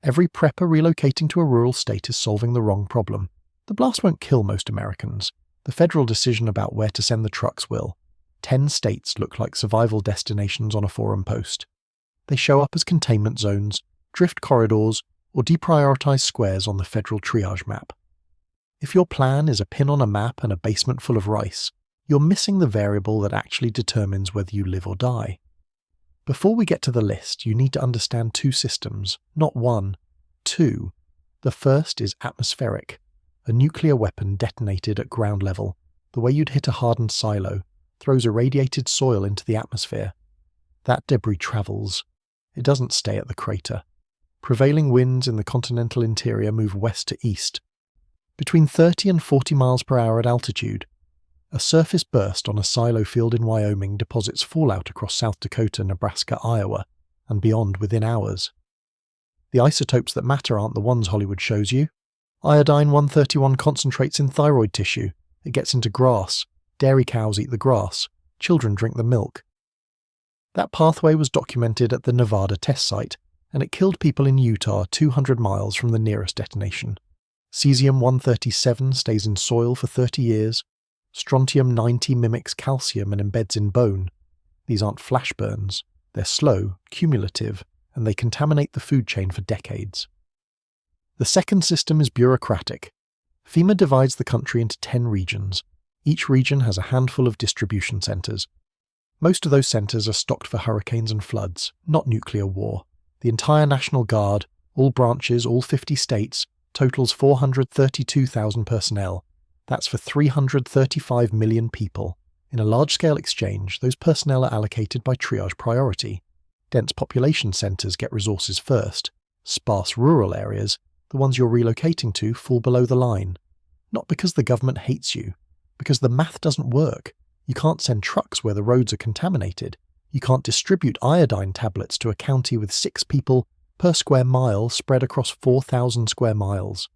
Every prepper relocating to a rural state is solving the wrong problem. The blast won't kill most Americans. The federal decision about where to send the trucks will. 10 states look like survival destinations on a forum post. They show up as containment zones, drift corridors, or deprioritized squares on the federal triage map. If your plan is a pin on a map and a basement full of rice, you're missing the variable that actually determines whether you live or die. Before we get to the list, you need to understand two systems, not one, two. The first is atmospheric, a nuclear weapon detonated at ground level, the way you'd hit a hardened silo, throws irradiated soil into the atmosphere. That debris travels. It doesn't stay at the crater. Prevailing winds in the continental interior move west to east. Between 30 and 40 miles per hour at altitude, a surface burst on a silo field in Wyoming deposits fallout across South Dakota, Nebraska, Iowa, and beyond within hours. The isotopes that matter aren't the ones Hollywood shows you. Iodine-131 concentrates in thyroid tissue. It gets into grass. Dairy cows eat the grass. Children drink the milk. That pathway was documented at the Nevada test site, and it killed people in Utah 200 miles from the nearest detonation. Cesium-137 stays in soil for 30 years. Strontium-90 mimics calcium and embeds in bone. These aren't flash burns. They're slow, cumulative, and they contaminate the food chain for decades. The second system is bureaucratic. FEMA divides the country into 10 regions. Each region has a handful of distribution centers. Most of those centers are stocked for hurricanes and floods, not nuclear war. The entire National Guard, all branches, all 50 states, totals 432,000 personnel. That's for 335 million people. In a large-scale exchange, those personnel are allocated by triage priority. Dense population centers get resources first. Sparse rural areas, the ones you're relocating to, fall below the line. Not because the government hates you, because the math doesn't work. You can't send trucks where the roads are contaminated. You can't distribute iodine tablets to a county with 6 people per square mile spread across 4,000 square miles.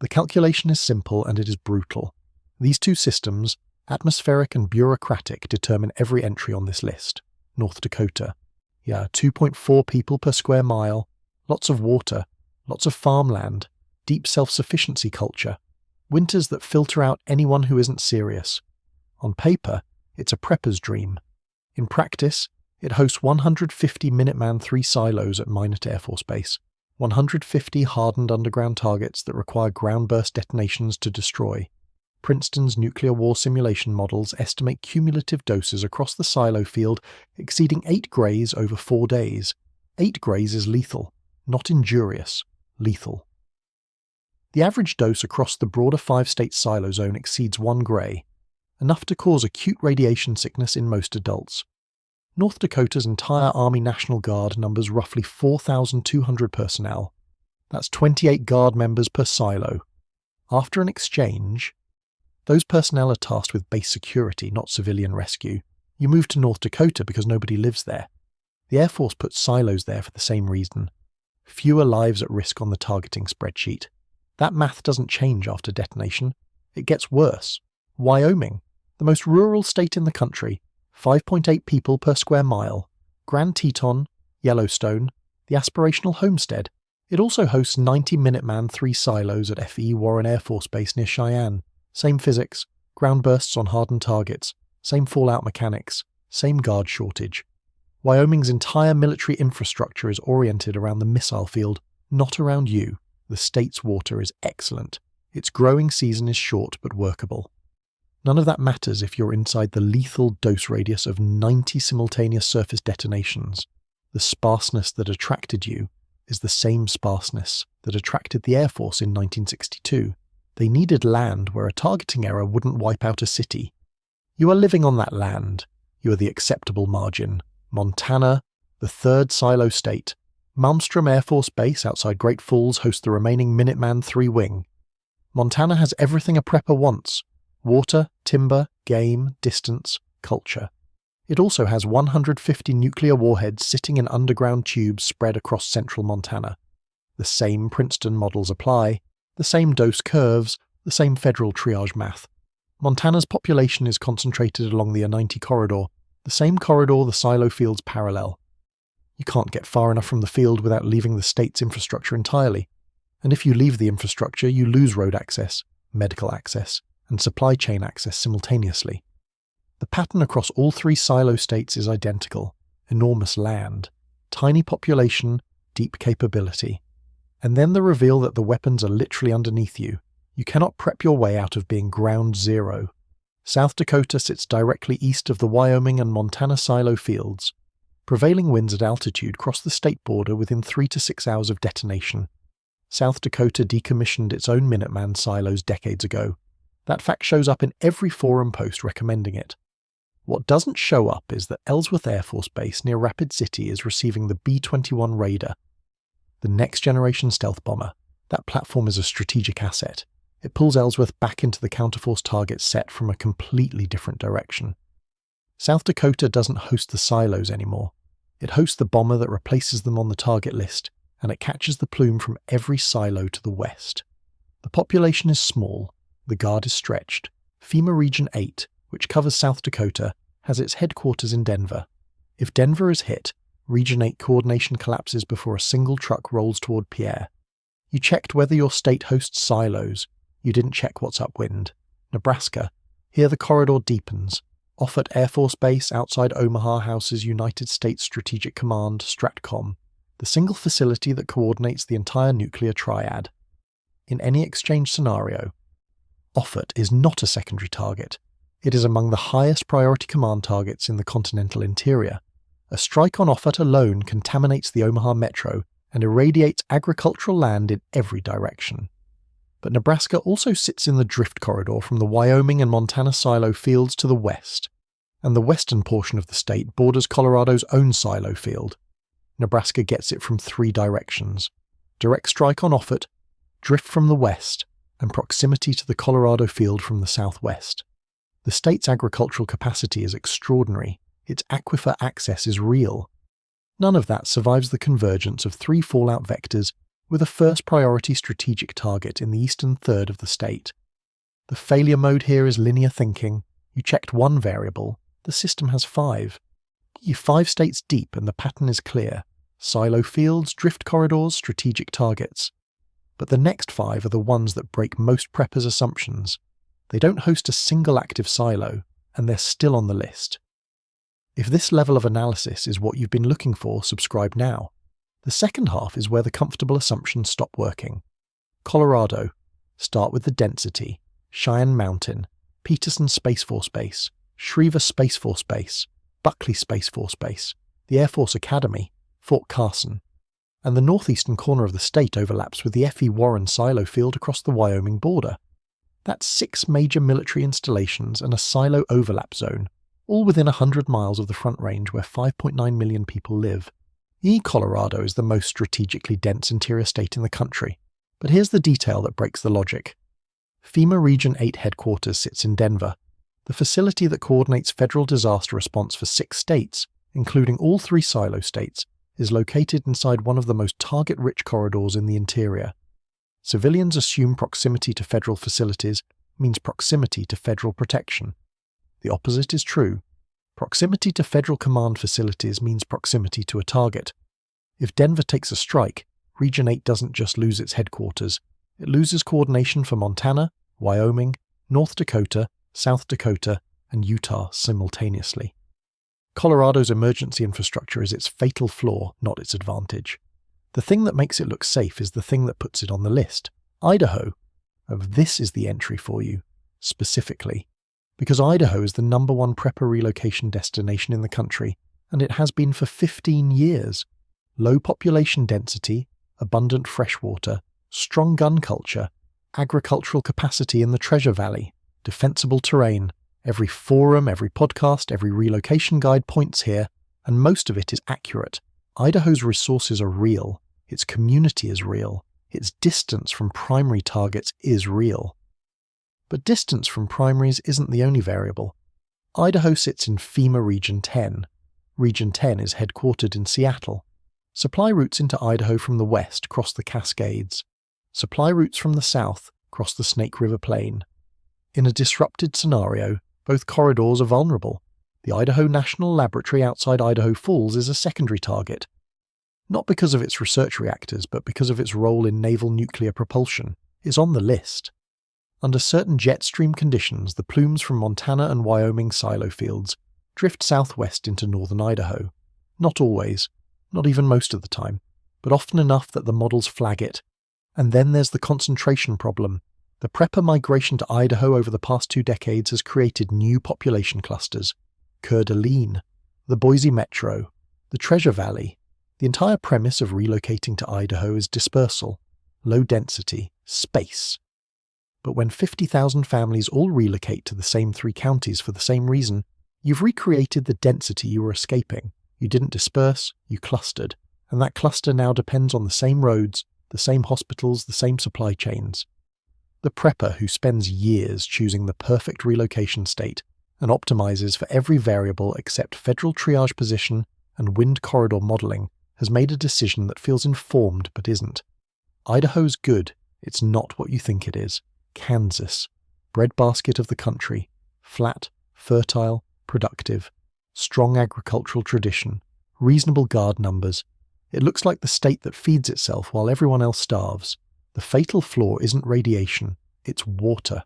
The calculation is simple and it is brutal. These two systems, atmospheric and bureaucratic, determine every entry on this list. North Dakota. 2.4 people per square mile, lots of water, lots of farmland, deep self-sufficiency culture, winters that filter out anyone who isn't serious. On paper, it's a prepper's dream. In practice, it hosts 150 Minuteman III silos at Minot Air Force Base, 150 hardened underground targets that require ground-burst detonations to destroy. Princeton's nuclear war simulation models estimate cumulative doses across the silo field exceeding 8 grays over 4 days. 8 grays is lethal, not injurious, lethal. The average dose across the broader 5-state silo zone exceeds 1 gray, enough to cause acute radiation sickness in most adults. North Dakota's entire Army National Guard numbers roughly 4,200 personnel. That's 28 Guard members per silo. After an exchange, those personnel are tasked with base security, not civilian rescue. You move to North Dakota because nobody lives there. The Air Force puts silos there for the same reason. Fewer lives at risk on the targeting spreadsheet. That math doesn't change after detonation. It gets worse. Wyoming, the most rural state in the country, 5.8 people per square mile. Grand Teton, Yellowstone, the aspirational homestead. It also hosts 90 Minuteman III silos at FE Warren Air Force Base near Cheyenne. Same physics, ground bursts on hardened targets, same fallout mechanics, same guard shortage. Wyoming's entire military infrastructure is oriented around the missile field, not around you. The state's water is excellent. Its growing season is short but workable. None of that matters if you're inside the lethal dose radius of 90 simultaneous surface detonations. The sparseness that attracted you is the same sparseness that attracted the Air Force in 1962. They needed land where a targeting error wouldn't wipe out a city. You are living on that land. You are the acceptable margin. Montana, the third silo state. Malmstrom Air Force Base outside Great Falls hosts the remaining Minuteman III wing. Montana has everything a prepper wants: water, timber, game, distance, culture. It also has 150 nuclear warheads sitting in underground tubes spread across central Montana. The same Princeton models apply, the same dose curves, the same federal triage math. Montana's population is concentrated along the I-90 corridor, the same corridor the silo fields parallel. You can't get far enough from the field without leaving the state's infrastructure entirely. And if you leave the infrastructure, you lose road access, medical access, and supply chain access simultaneously. The pattern across all three silo states is identical: enormous land, tiny population, deep capability. And then the reveal that the weapons are literally underneath you. You cannot prep your way out of being ground zero. South Dakota sits directly east of the Wyoming and Montana silo fields. Prevailing winds at altitude cross the state border within 3 to 6 hours of detonation. South Dakota decommissioned its own Minuteman silos decades ago. That fact shows up in every forum post recommending it. What doesn't show up is that Ellsworth Air Force Base near Rapid City is receiving the B-21 Raider, the next-generation stealth bomber. That platform is a strategic asset. It pulls Ellsworth back into the counterforce target set from a completely different direction. South Dakota doesn't host the silos anymore. It hosts the bomber that replaces them on the target list, and it catches the plume from every silo to the west. The population is small, the guard is stretched. FEMA Region 8, which covers South Dakota, has its headquarters in Denver. If Denver is hit, Region 8 coordination collapses before a single truck rolls toward Pierre. You checked whether your state hosts silos. You didn't check what's upwind. Nebraska. Here the corridor deepens. Offutt Air Force Base outside Omaha houses United States Strategic Command, STRATCOM, the single facility that coordinates the entire nuclear triad. In any exchange scenario, Offutt is not a secondary target. It is among the highest priority command targets in the continental interior. A strike on Offutt alone contaminates the Omaha metro and irradiates agricultural land in every direction. But Nebraska also sits in the drift corridor from the Wyoming and Montana silo fields to the west, and the western portion of the state borders Colorado's own silo field. Nebraska gets it from 3 directions: direct strike on Offutt, drift from the west, and proximity to the Colorado field from the southwest. The state's agricultural capacity is extraordinary. Its aquifer access is real. None of that survives the convergence of 3 fallout vectors with a first priority strategic target in the eastern third of the state. The failure mode here is linear thinking. You checked 1 variable, the system has 5. You're 5 states deep and the pattern is clear: silo fields, drift corridors, strategic targets. But the next 5 are the ones that break most preppers' assumptions. They don't host a single active silo, and they're still on the list. If this level of analysis is what you've been looking for, subscribe now. The second half is where the comfortable assumptions stop working. Colorado. Start with the density. Cheyenne Mountain, Peterson Space Force Base, Schriever Space Force Base, Buckley Space Force Base, the Air Force Academy, Fort Carson. And the northeastern corner of the state overlaps with the F.E. Warren silo field across the Wyoming border. That's 6 major military installations and a silo overlap zone, all within 100 miles of the Front Range where 5.9 million people live. Colorado is the most strategically dense interior state in the country. But here's the detail that breaks the logic. FEMA Region 8 headquarters sits in Denver, the facility that coordinates federal disaster response for 6 states, including all 3 silo states, is located inside one of the most target-rich corridors in the interior. Civilians assume proximity to federal facilities means proximity to federal protection. The opposite is true. Proximity to federal command facilities means proximity to a target. If Denver takes a strike, Region 8 doesn't just lose its headquarters, it loses coordination for Montana, Wyoming, North Dakota, South Dakota, and Utah simultaneously. Colorado's emergency infrastructure is its fatal flaw, not its advantage. The thing that makes it look safe is the thing that puts it on the list. Idaho. This is the entry for you, specifically. Because Idaho is the #1 prepper relocation destination in the country, and it has been for 15 years. Low population density, abundant freshwater, strong gun culture, agricultural capacity in the Treasure Valley, defensible terrain. Every forum, every podcast, every relocation guide points here, and most of it is accurate. Idaho's resources are real, its community is real, its distance from primary targets is real. But distance from primaries isn't the only variable. Idaho sits in FEMA Region 10. Region 10 is headquartered in Seattle. Supply routes into Idaho from the west cross the Cascades. Supply routes from the south cross the Snake River Plain. In a disrupted scenario, both corridors are vulnerable. The Idaho National Laboratory outside Idaho Falls is a secondary target. not because of its research reactors, but because of its role in naval nuclear propulsion, is on the list. Under certain jet stream conditions, the plumes from Montana and Wyoming silo fields drift southwest into northern Idaho. Not always, not even most of the time, but often enough that the models flag it. And then there's the concentration problem. The prepper migration to Idaho over the past 2 decades has created new population clusters. Coeur d'Alene, the Boise Metro, the Treasure Valley. The entire premise of relocating to Idaho is dispersal, low density, space. But when 50,000 families all relocate to the same 3 counties for the same reason, you've recreated the density you were escaping. You didn't disperse, you clustered, and that cluster now depends on the same roads, the same hospitals, the same supply chains. The prepper who spends years choosing the perfect relocation state and optimizes for every variable except federal triage position and wind corridor modeling has made a decision that feels informed but isn't. Idaho's good, it's not what you think it is. Kansas, breadbasket of the country, flat, fertile, productive, strong agricultural tradition, reasonable guard numbers. It looks like the state that feeds itself while everyone else starves. The fatal flaw isn't radiation, it's water.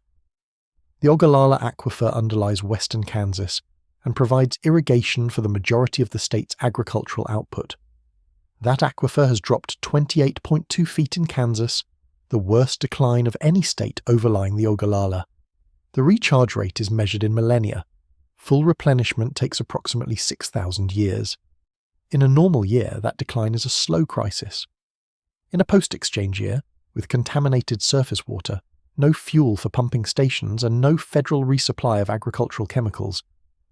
The Ogallala Aquifer underlies western Kansas and provides irrigation for the majority of the state's agricultural output. That aquifer has dropped 28.2 feet in Kansas, the worst decline of any state overlying the Ogallala. The recharge rate is measured in millennia. Full replenishment takes approximately 6,000 years. In a normal year, that decline is a slow crisis. In a post-exchange year, with contaminated surface water, no fuel for pumping stations, and no federal resupply of agricultural chemicals,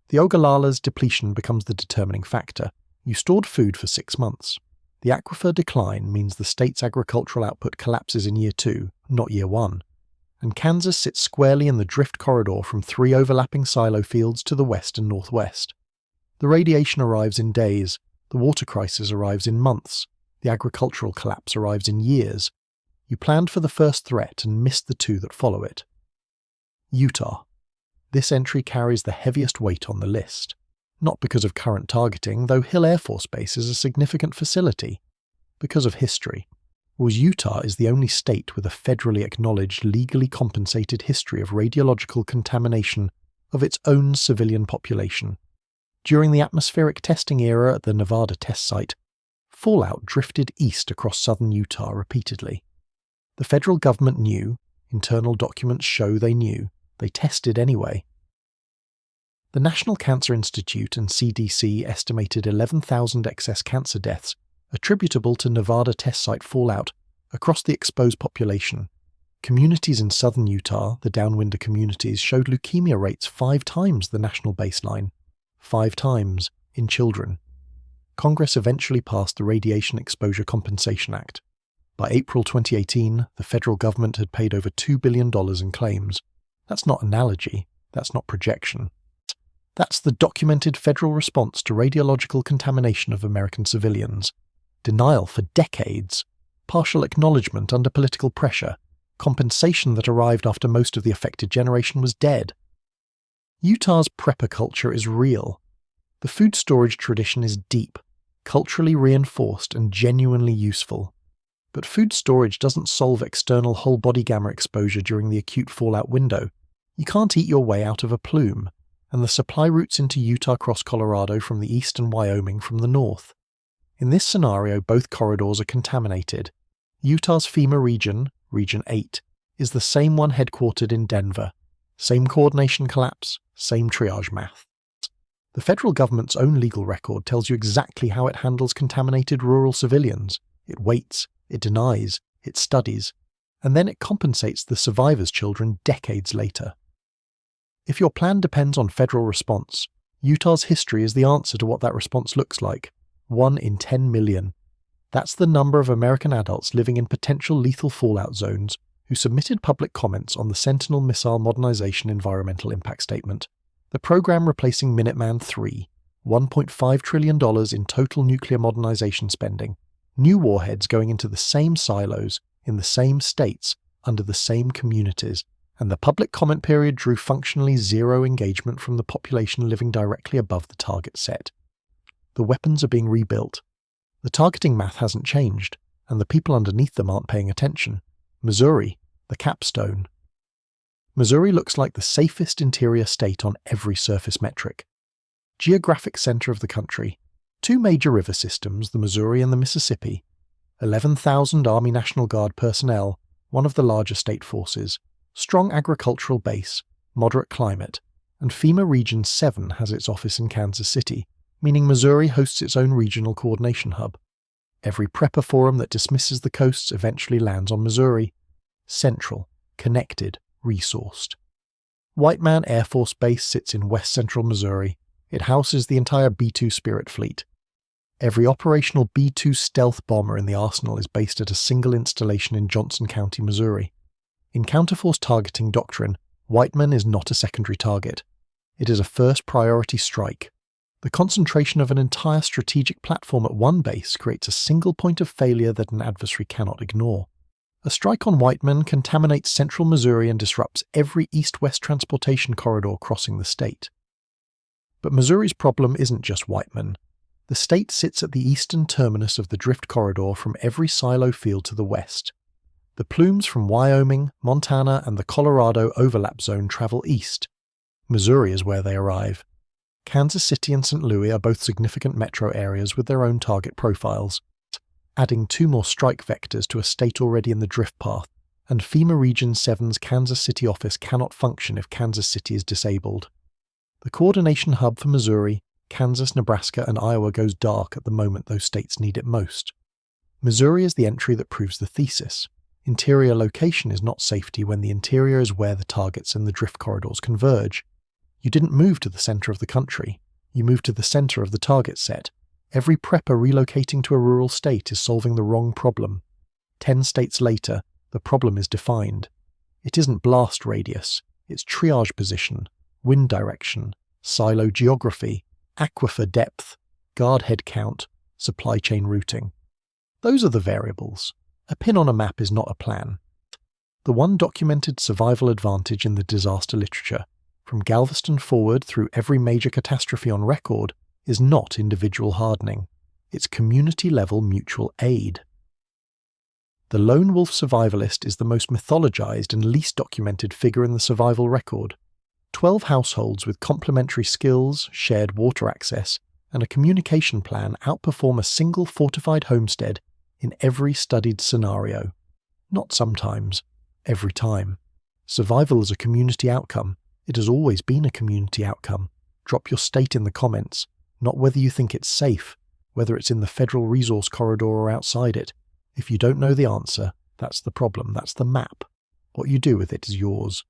the Ogallala's depletion becomes the determining factor. You stored food for 6 months. The aquifer decline means the state's agricultural output collapses in year 2, not year 1, and Kansas sits squarely in the drift corridor from 3 overlapping silo fields to the west and northwest. The radiation arrives in days, the water crisis arrives in months, the agricultural collapse arrives in years. You planned for the first threat and missed the 2 that follow it. Utah. This entry carries the heaviest weight on the list. Not because of current targeting, though Hill Air Force Base is a significant facility. Because of history. Utah is the only state with a federally acknowledged, legally compensated history of radiological contamination of its own civilian population. During the atmospheric testing era at the Nevada test site, fallout drifted east across southern Utah repeatedly. The federal government knew, internal documents show they knew, they tested anyway. The National Cancer Institute and CDC estimated 11,000 excess cancer deaths attributable to Nevada test site fallout across the exposed population. Communities in southern Utah, the downwinder communities, showed leukemia rates 5 times the national baseline. 5 times in children. Congress eventually passed the Radiation Exposure Compensation Act. By April 2018, the federal government had paid over $2 billion in claims. That's not analogy, that's not projection. That's the documented federal response to radiological contamination of American civilians. Denial for decades, partial acknowledgement under political pressure, compensation that arrived after most of the affected generation was dead. Utah's prepper culture is real. The food storage tradition is deep, culturally reinforced and genuinely useful. But food storage doesn't solve external whole-body gamma exposure during the acute fallout window. You can't eat your way out of a plume, and the supply routes into Utah cross Colorado from the east and Wyoming from the north. In this scenario, both corridors are contaminated. Utah's FEMA region, Region 8, is the same one headquartered in Denver. Same coordination collapse, same triage math. The federal government's own legal record tells you exactly how it handles contaminated rural civilians. It waits, it denies, it studies, and then it compensates the survivors' children decades later. If your plan depends on federal response, Utah's history is the answer to what that response looks like. 1 in 10 million. That's the number of American adults living in potential lethal fallout zones who submitted public comments on the Sentinel Missile Modernization Environmental Impact Statement, the program replacing Minuteman III, $1.5 trillion in total nuclear modernization spending, new warheads going into the same silos, in the same states, under the same communities, and the public comment period drew functionally zero engagement from the population living directly above the target set. The weapons are being rebuilt. The targeting math hasn't changed, and the people underneath them aren't paying attention. Missouri, the capstone. Missouri looks like the safest interior state on every surface metric. Geographic center of the country. 2 major river systems, the Missouri and the Mississippi. 11,000 Army National Guard personnel, one of the larger state forces. Strong agricultural base, moderate climate, and FEMA Region 7 has its office in Kansas City, meaning Missouri hosts its own regional coordination hub. Every prepper forum that dismisses the coasts eventually lands on Missouri. Central, connected, resourced. White Man Air Force Base sits in west central Missouri. It houses the entire B-2 Spirit fleet. Every operational B-2 stealth bomber in the arsenal is based at a single installation in Johnson County, Missouri. In counterforce targeting doctrine, White Man is not a secondary target. It is a first priority strike. The concentration of an entire strategic platform at one base creates a single point of failure that an adversary cannot ignore. A strike on White Man contaminates central Missouri and disrupts every east-west transportation corridor crossing the state. But Missouri's problem isn't just White Man. The state sits at the eastern terminus of the drift corridor from every silo field to the west. The plumes from Wyoming, Montana, and the Colorado overlap zone travel east. Missouri is where they arrive. Kansas City and St. Louis are both significant metro areas with their own target profiles. Adding 2 more strike vectors to a state already in the drift path, and FEMA Region 7's Kansas City office cannot function if Kansas City is disabled. The coordination hub for Missouri, Kansas, Nebraska, and Iowa goes dark at the moment those states need it most. Missouri is the entry that proves the thesis. Interior location is not safety when the interior is where the targets and the drift corridors converge. You didn't move to the center of the country. You moved to the center of the target set. Every prepper relocating to a rural state is solving the wrong problem. 10 states later, the problem is defined. It isn't blast radius, it's triage position, wind direction, silo geography, aquifer depth, guard head count, supply chain routing. Those are the variables. A pin on a map is not a plan. The one documented survival advantage in the disaster literature, from Galveston forward through every major catastrophe on record, is not individual hardening. It's community-level mutual aid. The lone wolf survivalist is the most mythologized and least documented figure in the survival record. 12 households with complementary skills, shared water access, and a communication plan outperform a single fortified homestead in every studied scenario. Not sometimes, every time. Survival is a community outcome. It has always been a community outcome. Drop your state in the comments, not whether you think it's safe, whether it's in the federal resource corridor or outside it. If you don't know the answer, that's the problem, that's the map. What you do with it is yours.